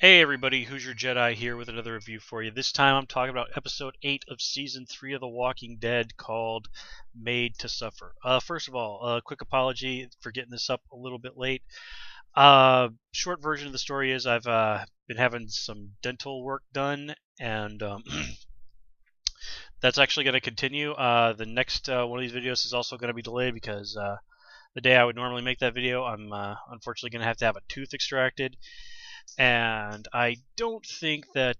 Hey everybody, Who's Your Jedi here with another review for you. This time I'm talking about episode 8 of season 3 of The Walking Dead called Made to Suffer. First of all, a quick apology for getting this up a little bit late. Short version of the story is I've been having some dental work done, and that's actually going to continue. The next one of these videos is also going to be delayed because the day I would normally make that video, I'm unfortunately going to have a tooth extracted. And I don't think that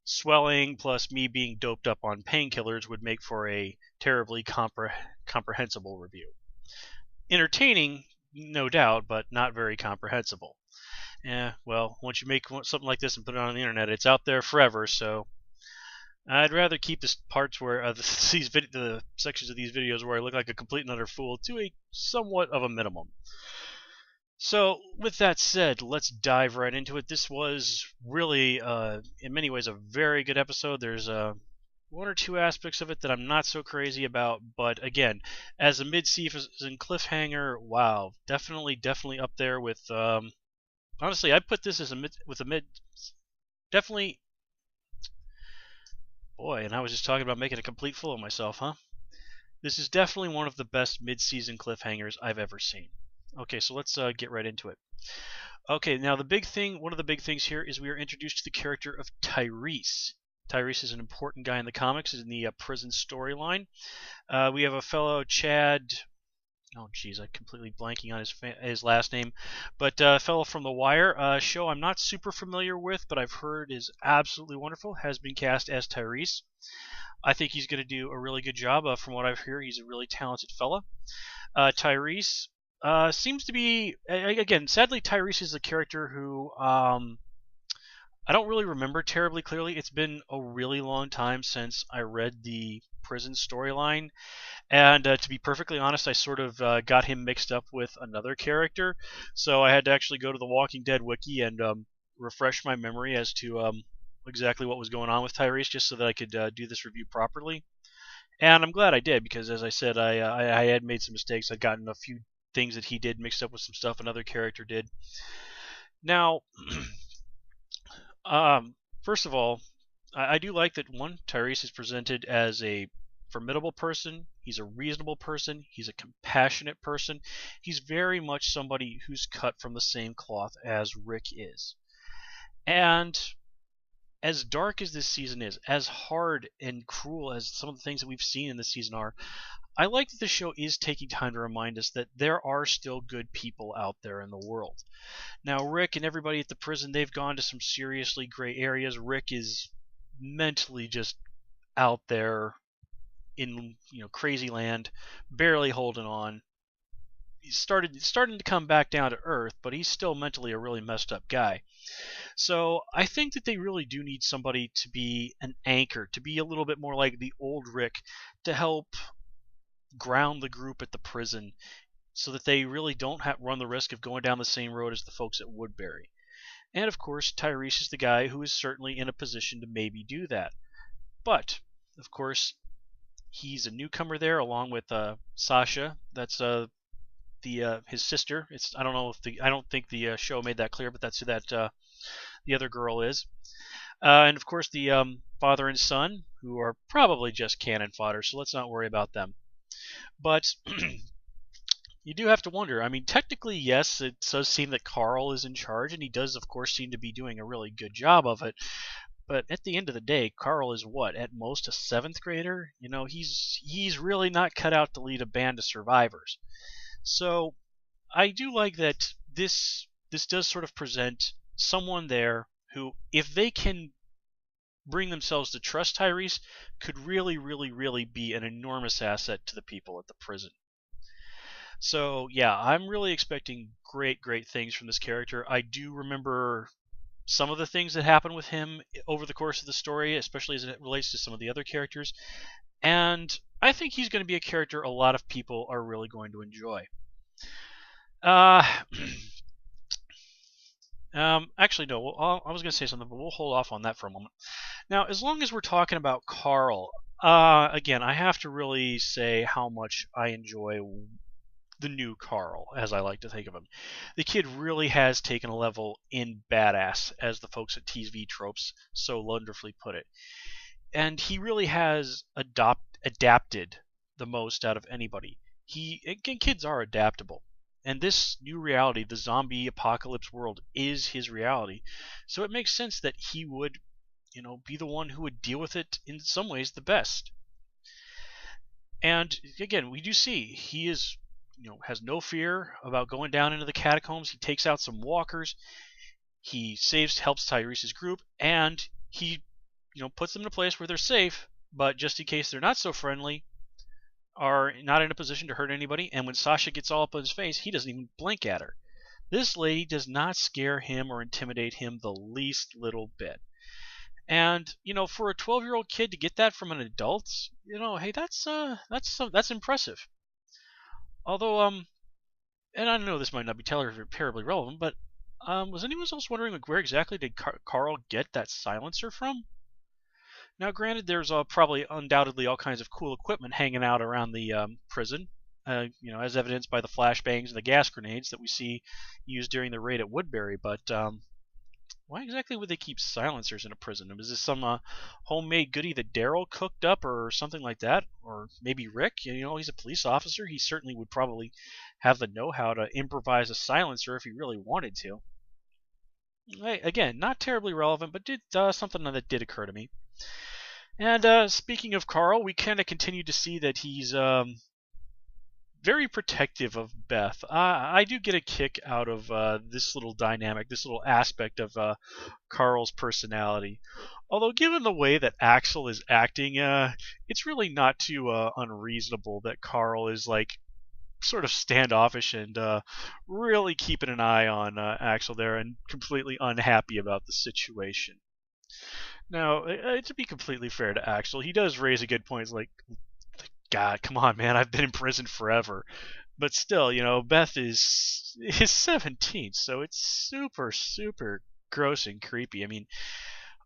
swelling plus me being doped up on painkillers would make for a terribly comprehensible review. Entertaining, no doubt, but not very comprehensible. Well, once you make something like this and put it on the internet, it's out there forever, so I'd rather keep the parts where the sections of these videos where I look like a complete and utter fool to a somewhat of a minimum. So, with that said, let's dive right into it. This was really, in many ways, a very good episode. There's one or two aspects of it that I'm not so crazy about, but again, as a mid-season cliffhanger, wow, definitely up there with. Honestly, I put this as definitely. Boy, and I was just talking about making a complete fool of myself, huh? This is definitely one of the best mid-season cliffhangers I've ever seen. Okay, so let's get right into it. Okay, now one of the big things here is we are introduced to the character of Tyrese. Tyrese is an important guy in the comics, in the prison storyline. We have a fellow Chad. Oh, geez, I'm completely blanking on his last name, but a fellow from The Wire, a show I'm not super familiar with, but I've heard is absolutely wonderful. Has been cast as Tyrese. I think he's going to do a really good job. From what I've heard, he's a really talented fella. Tyrese seems to be, again, sadly, Tyrese is a character who I don't really remember terribly clearly. It's been a really long time since I read the prison storyline, and to be perfectly honest, I sort of got him mixed up with another character, so I had to actually go to the Walking Dead wiki and refresh my memory as to exactly what was going on with Tyrese, just so that I could do this review properly. And I'm glad I did, because as I said, I had made some mistakes. I'd gotten a few things that he did mixed up with some stuff another character did. Now, first of all, I do like that Tyrese is presented as a formidable person. He's a reasonable person. He's a compassionate person. He's very much somebody who's cut from the same cloth as Rick is. And as dark as this season is, as hard and cruel as some of the things that we've seen in this season are, I like that the show is taking time to remind us that there are still good people out there in the world. Now, Rick and everybody at the prison, they've gone to some seriously gray areas. Rick is mentally just out there in crazy land, barely holding on. He's starting to come back down to earth, but he's still mentally a really messed up guy. So I think that they really do need somebody to be an anchor, to be a little bit more like the old Rick, to help ground the group at the prison so that they really don't run the risk of going down the same road as the folks at Woodbury. And of course, Tyrese is the guy who is certainly in a position to maybe do that. But, of course, he's a newcomer there along with Sasha. That's his sister. I don't think the show made that clear, but that's who the other girl is. And of course the father and son, who are probably just cannon fodder, so let's not worry about them. But you do have to wonder. I mean, technically, yes, it does seem that Carl is in charge, and he does, of course, seem to be doing a really good job of it. But at the end of the day, Carl is what? At most a 7th grader? He's really not cut out to lead a band of survivors. So I do like that this does sort of present someone there who, if they can bring themselves to trust Tyrese, could really be an enormous asset to the people at the prison. So yeah, I'm really expecting great things from this character. I do remember some of the things that happen with him over the course of the story, especially as it relates to some of the other characters, and I think he's going to be a character a lot of people are really going to enjoy. Actually, no. I was going to say something, but we'll hold off on that for a moment. Now, as long as we're talking about Carl, again, I have to really say how much I enjoy the new Carl, as I like to think of him. The kid really has taken a level in badass, as the folks at TV Tropes so wonderfully put it. And he really has adapted the most out of anybody. Again, kids are adaptable. And this new reality, the zombie apocalypse world, is his reality. So it makes sense that he would, be the one who would deal with it in some ways the best. And again, we do see he has no fear about going down into the catacombs. He takes out some walkers. He helps Tyrese's group, and he, puts them in a place where they're safe. But just in case they're not so friendly, are not in a position to hurt anybody. And when Sasha gets all up in his face, he doesn't even blink at her. This lady does not scare him or intimidate him the least little bit. And for a 12-year-old kid to get that from an adult, hey, that's impressive. Although, and I know this might not be terribly relevant, but was anyone else wondering where exactly did Carl get that silencer from? Now, granted, there's probably undoubtedly all kinds of cool equipment hanging out around the prison, as evidenced by the flashbangs and the gas grenades that we see used during the raid at Woodbury. But why exactly would they keep silencers in a prison? Is this some homemade goodie that Daryl cooked up or something like that? Or maybe Rick? He's a police officer. He certainly would probably have the know-how to improvise a silencer if he really wanted to. Again, not terribly relevant, but did something that did occur to me. And speaking of Carl, we kind of continue to see that he's very protective of Beth. I do get a kick out of this little dynamic, this little aspect of Carl's personality. Although, given the way that Axel is acting, it's really not too unreasonable that Carl is sort of standoffish and really keeping an eye on Axel there and completely unhappy about the situation. Now, to be completely fair to Axel, he does raise a good point. It's God, come on, man, I've been in prison forever. But still, Beth is 17, so it's super, super gross and creepy. I mean,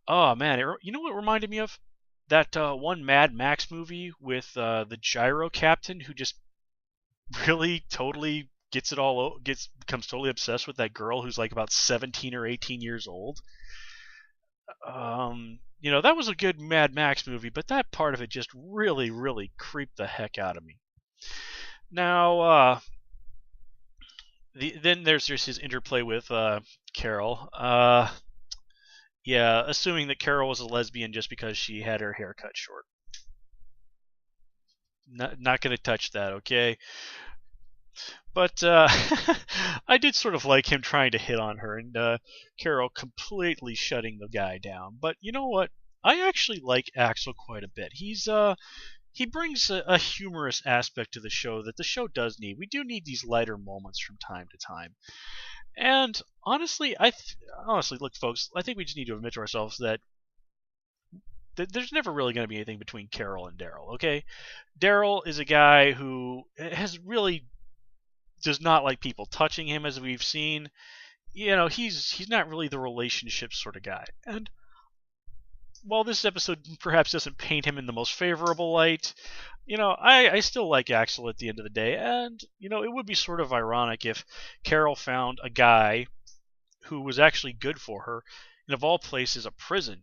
oh, man, you know what it reminded me of? That one Mad Max movie with the gyro captain who just really totally becomes totally obsessed with that girl who's about 17 or 18 years old. That was a good Mad Max movie, but that part of it just really, really creeped the heck out of me. Now, then there's just his interplay with Carol. Yeah, assuming that Carol was a lesbian just because she had her hair cut short. Not going to touch that, okay? But I did sort of like him trying to hit on her, and Carol completely shutting the guy down. But you know what? I actually like Axel quite a bit. He brings a humorous aspect to the show that the show does need. We do need these lighter moments from time to time. And honestly, look, folks, I think we just need to admit to ourselves that there's never really going to be anything between Carol and Daryl. Okay, Daryl is a guy who does not like people touching him, as we've seen. He's not really the relationship sort of guy. And while this episode perhaps doesn't paint him in the most favorable light, I still like Axel at the end of the day. And, it would be sort of ironic if Carol found a guy who was actually good for her, and of all places, a prison.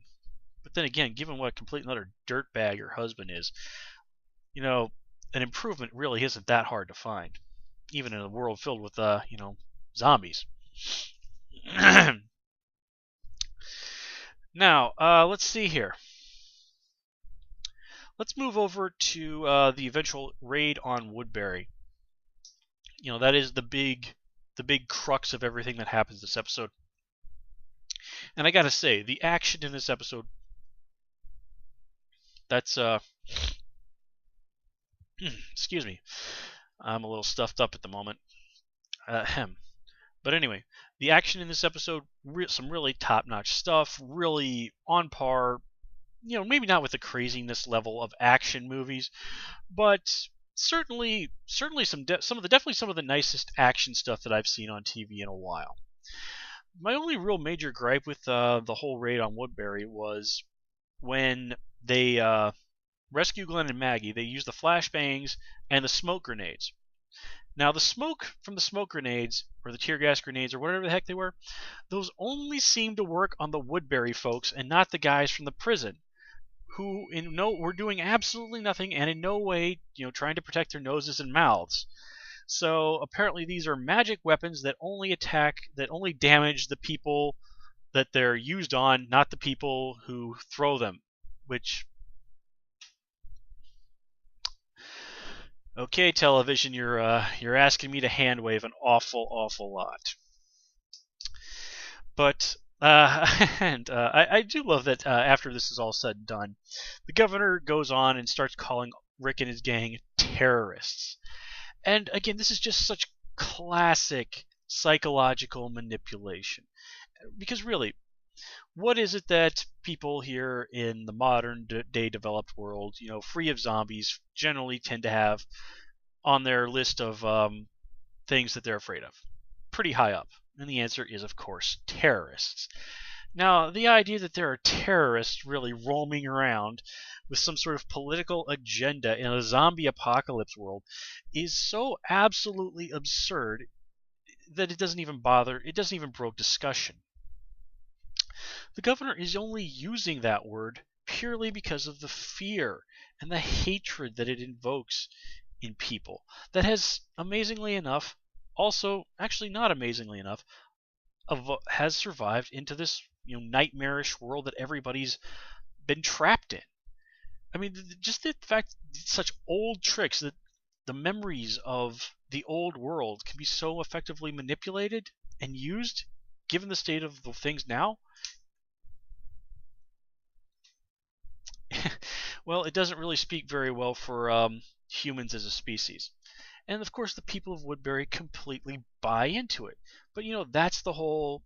But then again, given what a complete and utter dirtbag her husband is, an improvement really isn't that hard to find, even in a world filled with, zombies. Now, let's see here. Let's move over to the eventual raid on Woodbury. That is the big crux of everything that happens this episode. And I gotta say, the action in this episode, that's excuse me, I'm a little stuffed up at the moment. But anyway, the action in this episode, some really top-notch stuff, really on par, maybe not with the craziness level of action movies, but certainly some of the nicest action stuff that I've seen on TV in a while. My only real major gripe with the whole raid on Woodbury was when they rescue Glenn and Maggie. They use the flashbangs and the smoke grenades. Now, the smoke from the smoke grenades, or the tear gas grenades, or whatever the heck they were, those only seemed to work on the Woodbury folks and not the guys from the prison, who were doing absolutely nothing and in no way, trying to protect their noses and mouths. So apparently these are magic weapons that only damage the people that they're used on, not the people who throw them. Which, okay, television, you're asking me to hand wave an awful lot. But I do love that after this is all said and done, the governor goes on and starts calling Rick and his gang terrorists. And again, this is just such classic psychological manipulation. Because really, what is it that people here in the modern day developed world, free of zombies, generally tend to have on their list of things that they're afraid of? Pretty high up. And the answer is, of course, terrorists. Now, the idea that there are terrorists really roaming around with some sort of political agenda in a zombie apocalypse world is so absolutely absurd that it doesn't even broach discussion. The governor is only using that word purely because of the fear and the hatred that it invokes in people. That has, amazingly enough, also, actually not amazingly enough, has survived into this nightmarish world that everybody's been trapped in. I mean, just the fact such old tricks, that the memories of the old world can be so effectively manipulated and used, given the state of the things now, well, it doesn't really speak very well for humans as a species. And of course, the people of Woodbury completely buy into it. But that's the whole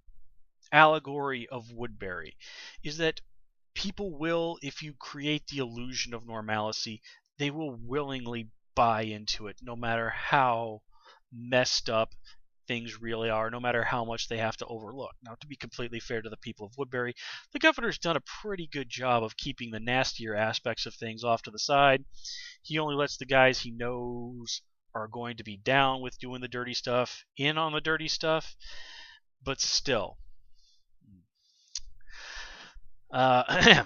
allegory of Woodbury, is that people will, if you create the illusion of normalcy, they will willingly buy into it, no matter how messed up things really are, no matter how much they have to overlook. Now, to be completely fair to the people of Woodbury, the governor's done a pretty good job of keeping the nastier aspects of things off to the side. He only lets the guys he knows are going to be down with doing the dirty stuff in on the dirty stuff, but still. Now,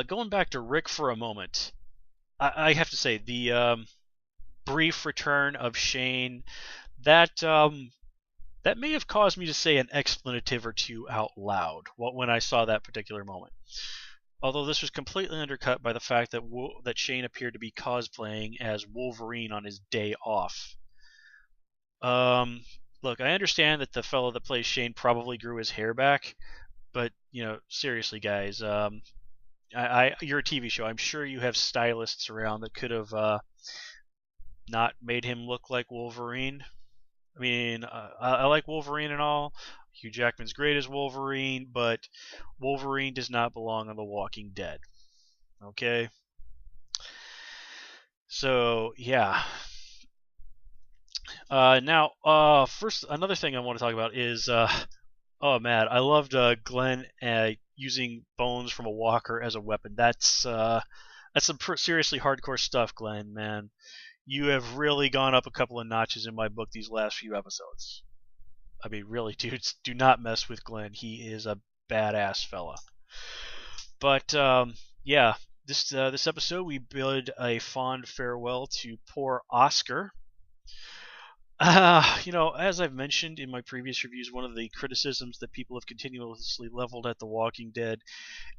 going back to Rick for a moment, I have to say the brief return of Shane, that may have caused me to say an expletive or two out loud when I saw that particular moment. Although this was completely undercut by the fact that Shane appeared to be cosplaying as Wolverine on his day off. Look, I understand that the fellow that plays Shane probably grew his hair back, but seriously, guys, you're a TV show. I'm sure you have stylists around that could have not made him look like Wolverine. I mean, I like Wolverine and all. Hugh Jackman's great as Wolverine, but Wolverine does not belong on The Walking Dead. Okay? So, yeah. Now, first, another thing I want to talk about is, oh man, I loved Glenn using bones from a walker as a weapon. That's some seriously hardcore stuff, Glenn, man. You have really gone up a couple of notches in my book these last few episodes. I mean, really, dudes, do not mess with Glenn. He is a badass fella. But yeah, this episode we bid a fond farewell to poor Oscar. As I've mentioned in my previous reviews, one of the criticisms that people have continuously leveled at The Walking Dead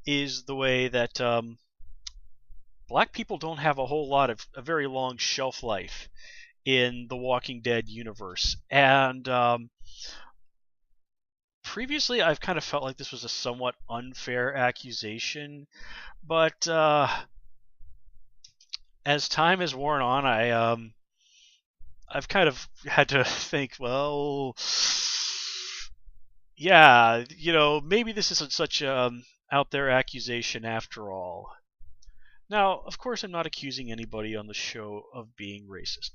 is the way that black people don't have a very long shelf life in the Walking Dead universe. And previously, I've kind of felt like this was a somewhat unfair accusation, but as time has worn on, I've kind of had to think, well, yeah, maybe this isn't such out there accusation after all. Now, of course, I'm not accusing anybody on the show of being racist.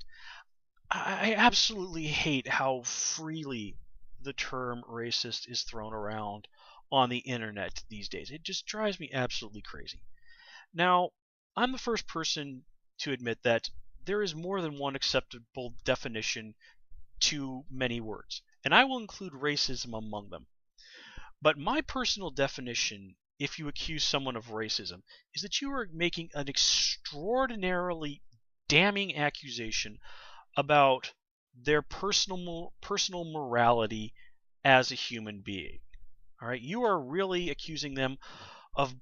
I absolutely hate how freely the term racist is thrown around on the internet these days. It just drives me absolutely crazy. Now, I'm the first person to admit that there is more than one acceptable definition to many words, and I will include racism among them. But my personal definition, if you accuse someone of racism, is that you are making an extraordinarily damning accusation about their personal morality as a human being. All right, you are really accusing them of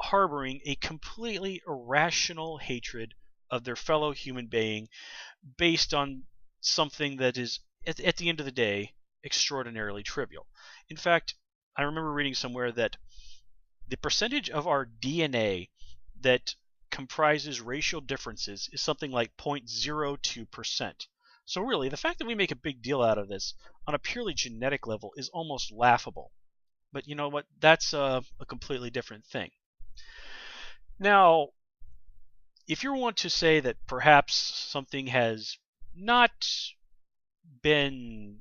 harboring a completely irrational hatred of their fellow human being based on something that is, at the end of the day, extraordinarily trivial. In fact, I remember reading somewhere that the percentage of our DNA that comprises racial differences is something like 0.02%. So really, the fact that we make a big deal out of this on a purely genetic level is almost laughable. But you know what? That's a completely different thing. Now, if you want to say that perhaps something has not been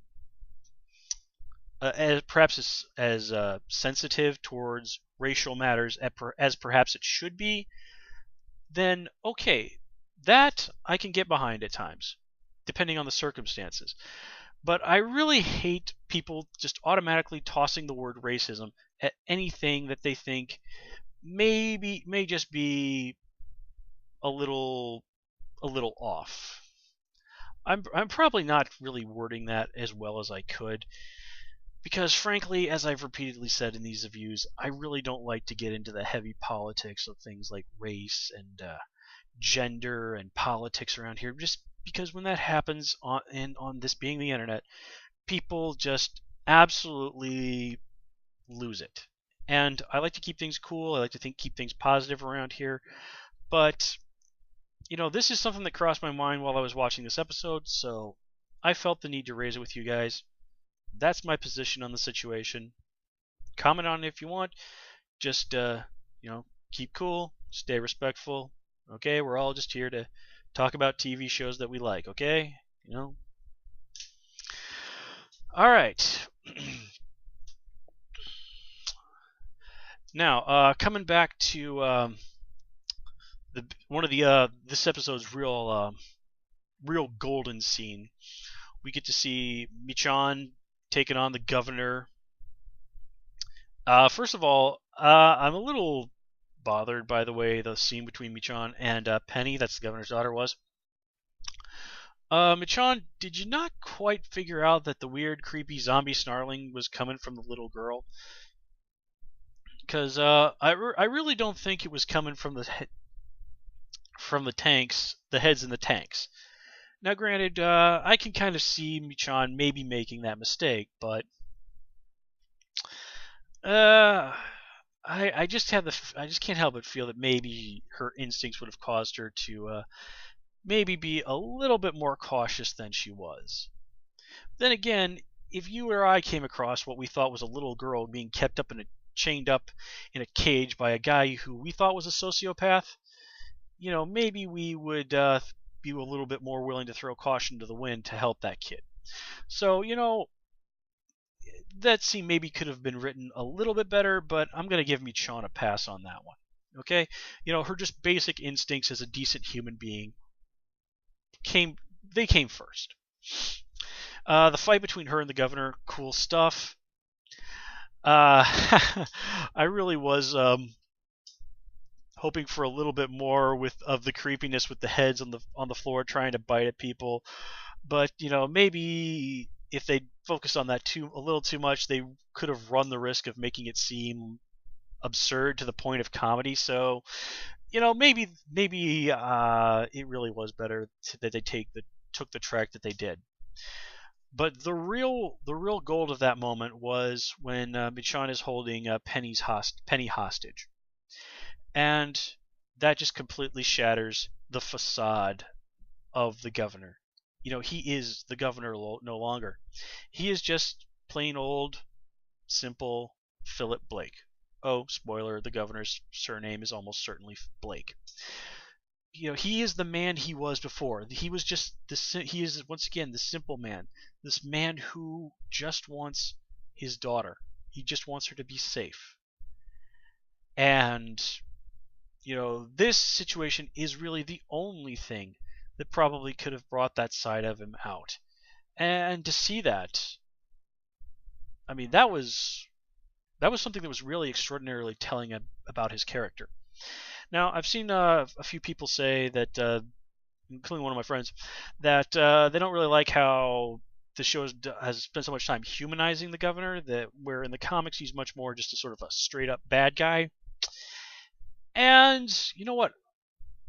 as sensitive towards racial matters as perhaps it should be, then okay, that I can get behind at times, depending on the circumstances. But I really hate people just automatically tossing the word racism at anything that they think may just be a little off. I'm probably not really wording that as well as I could, because frankly, as I've repeatedly said in these reviews, I really don't like to get into the heavy politics of things like race and gender and politics around here, just because when that happens on this being the internet, people just absolutely lose it. And I like to keep things cool. I like to keep things positive around here. But this is something that crossed my mind while I was watching this episode, so I felt the need to raise it with you guys. That's my position on the situation. Comment on it if you want. Just keep cool, stay respectful. Okay, we're all just here to talk about TV shows that we like. Okay, All right. Now, coming back to one of the this episode's real golden scene, we get to see Michan taking on the governor. First of all, I'm a little bothered by the way the scene between Michan and Penny, that's the governor's daughter, was. Michan, did you not quite figure out that the weird, creepy zombie snarling was coming from the little girl? Because I really don't think it was coming from the tanks, the heads in the tanks. Now, granted, I can kind of see Michan maybe making that mistake, but I just can't help but feel that maybe her instincts would have caused her to maybe be a little bit more cautious than she was. Then again, if you or I came across what we thought was a little girl being chained up in a cage by a guy who we thought was a sociopath, maybe we would be a little bit more willing to throw caution to the wind to help that kid. So, that scene maybe could have been written a little bit better, but I'm going to give Michan a pass on that one. Okay? Her just basic instincts as a decent human being came first. The fight between her and the governor, cool stuff. I really was hoping for a little bit more of the creepiness with the heads on the floor trying to bite at people, but maybe if they focused on that a little too much, they could have run the risk of making it seem absurd to the point of comedy. So maybe it really was better that they took the track that they did. But the real gold of that moment was when Michan is holding Penny hostage, and that just completely shatters the facade of the governor. He is the governor no longer. He is just plain old, simple Philip Blake. Oh, spoiler, the governor's surname is almost certainly Blake. He is the man he was before. He is once again the simple man. This man who just wants his daughter. He just wants her to be safe. And this situation is really the only thing that probably could have brought that side of him out. And to see that, I mean, that was something that was really extraordinarily telling about his character. Now, I've seen a few people say that, including one of my friends, that they don't really like how the show has spent so much time humanizing the governor, that where in the comics he's much more just a sort of a straight up bad guy. And you know what?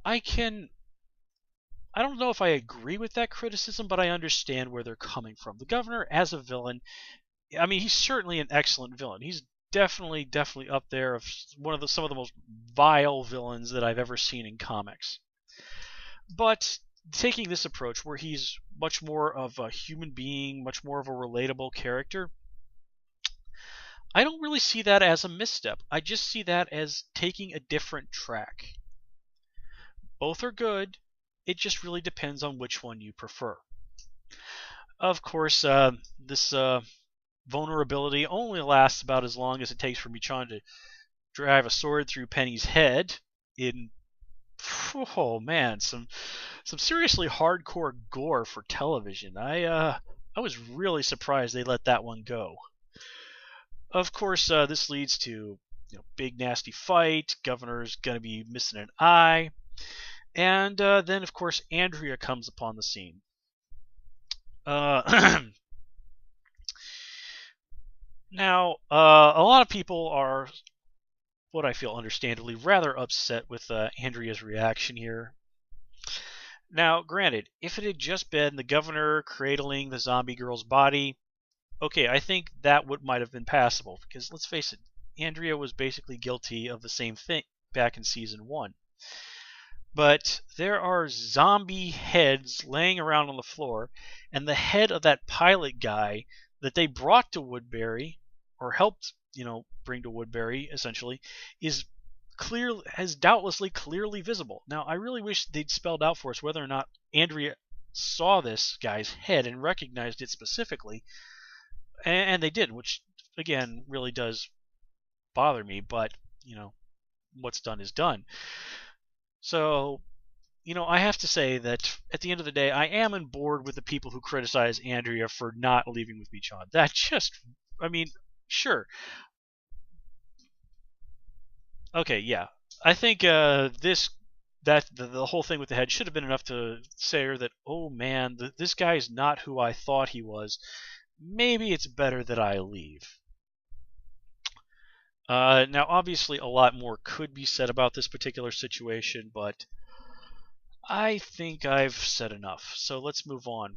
I don't know if I agree with that criticism, but I understand where they're coming from. The governor as a villain, I mean, he's certainly an excellent villain. He's definitely up there of some of the most vile villains that I've ever seen in comics. But taking this approach where he's much more of a human being, much more of a relatable character, I don't really see that as a misstep. I just see that as taking a different track. Both are good. It just really depends on which one you prefer. Of course, this vulnerability only lasts about as long as it takes for Michan to drive a sword through Penny's head in, oh man, some seriously hardcore gore for television. I was really surprised they let that one go. Of course, this leads to big nasty fight. Governor's gonna be missing an eye, and then of course Andrea comes upon the scene. Now, a lot of people are, what I feel understandably, rather upset with Andrea's reaction here. Now, granted, if it had just been the governor cradling the zombie girl's body, okay, I think that might have been passable, because let's face it, Andrea was basically guilty of the same thing back in season 1. But there are zombie heads laying around on the floor, and the head of that pilot guy that they brought to Woodbury, or helped, bring to Woodbury, essentially, has doubtlessly clearly visible. Now, I really wish they'd spelled out for us whether or not Andrea saw this guy's head and recognized it specifically, and they did, which, again, really does bother me, but, what's done is done. So, I have to say that at the end of the day, I am on board with the people who criticize Andrea for not leaving with Michan. That just, I mean, sure. Okay, yeah. I think the whole thing with the head should have been enough to say her that, oh man, this guy is not who I thought he was. Maybe it's better that I leave. Now, obviously, a lot more could be said about this particular situation, but I think I've said enough. So let's move on.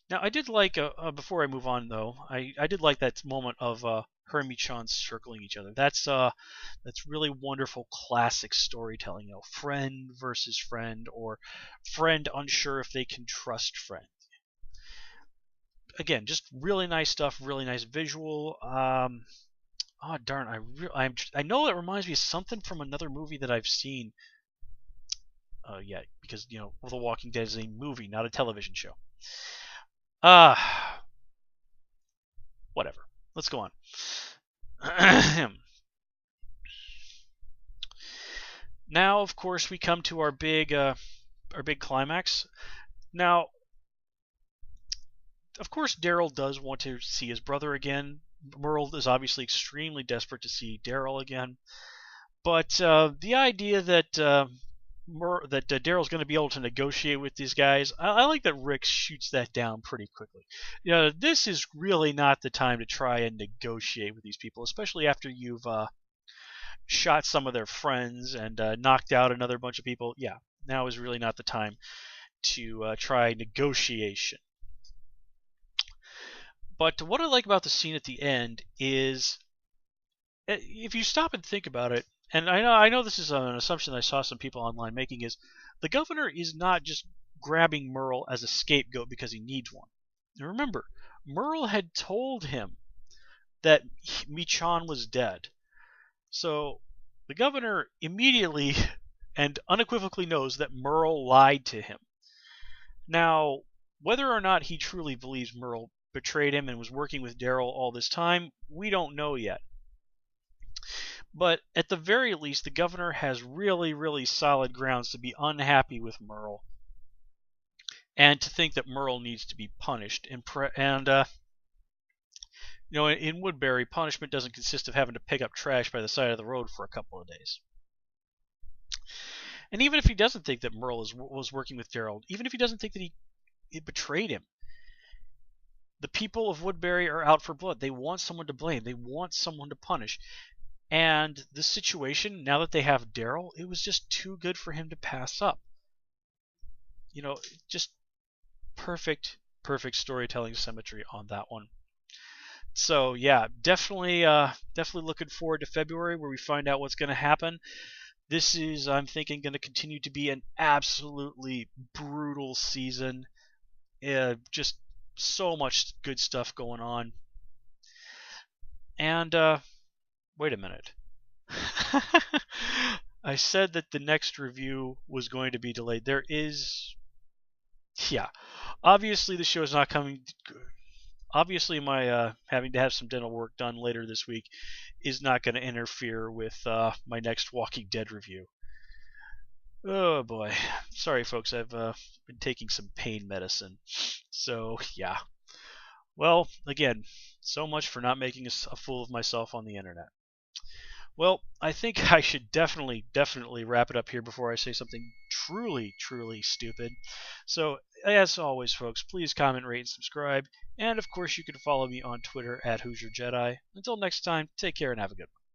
Now, I did like, before I move on though, I did like that moment of her and Michan circling each other. That's really wonderful classic storytelling. Friend versus friend, or friend unsure if they can trust friend. Again, just really nice stuff, really nice visual. Oh darn! I know that reminds me of something from another movie that I've seen. Yeah, because The Walking Dead is a movie, not a television show. Whatever. Let's go on. Now, of course, we come to our big climax. Now, of course, Daryl does want to see his brother again. Merle is obviously extremely desperate to see Daryl again, but the idea that Daryl's going to be able to negotiate with these guys, I like that Rick shoots that down pretty quickly. This is really not the time to try and negotiate with these people, especially after you've shot some of their friends and knocked out another bunch of people. Yeah, now is really not the time to try negotiation. But what I like about the scene at the end is, if you stop and think about it, and I know this is an assumption that I saw some people online making, is the governor is not just grabbing Merle as a scapegoat because he needs one. Now remember, Merle had told him that Michan was dead. So the governor immediately and unequivocally knows that Merle lied to him. Now, whether or not he truly believes Merle betrayed him and was working with Daryl all this time, we don't know yet. But at the very least, the governor has really, really solid grounds to be unhappy with Merle and to think that Merle needs to be punished. In Woodbury, punishment doesn't consist of having to pick up trash by the side of the road for a couple of days. And even if he doesn't think that Merle was working with Daryl, even if he doesn't think that he betrayed him, the people of Woodbury are out for blood. They want someone to blame. They want someone to punish. And this situation, now that they have Daryl, it was just too good for him to pass up. Just perfect storytelling symmetry on that one. So yeah, definitely looking forward to February, where we find out what's going to happen. This is, I'm thinking, going to continue to be an absolutely brutal season. Just so much good stuff going on. And wait a minute. I said that the next review was going to be delayed. Obviously the show is not coming. Obviously my having to have some dental work done later this week is not going to interfere with my next Walking Dead review. Oh boy. Sorry folks, I've been taking some pain medicine. So yeah. Well, again, so much for not making a fool of myself on the internet. Well, I think I should definitely wrap it up here before I say something truly stupid. So, as always, folks, please comment, rate, and subscribe. And, of course, you can follow me on Twitter at HoosierJedi. Until next time, take care and have a good one.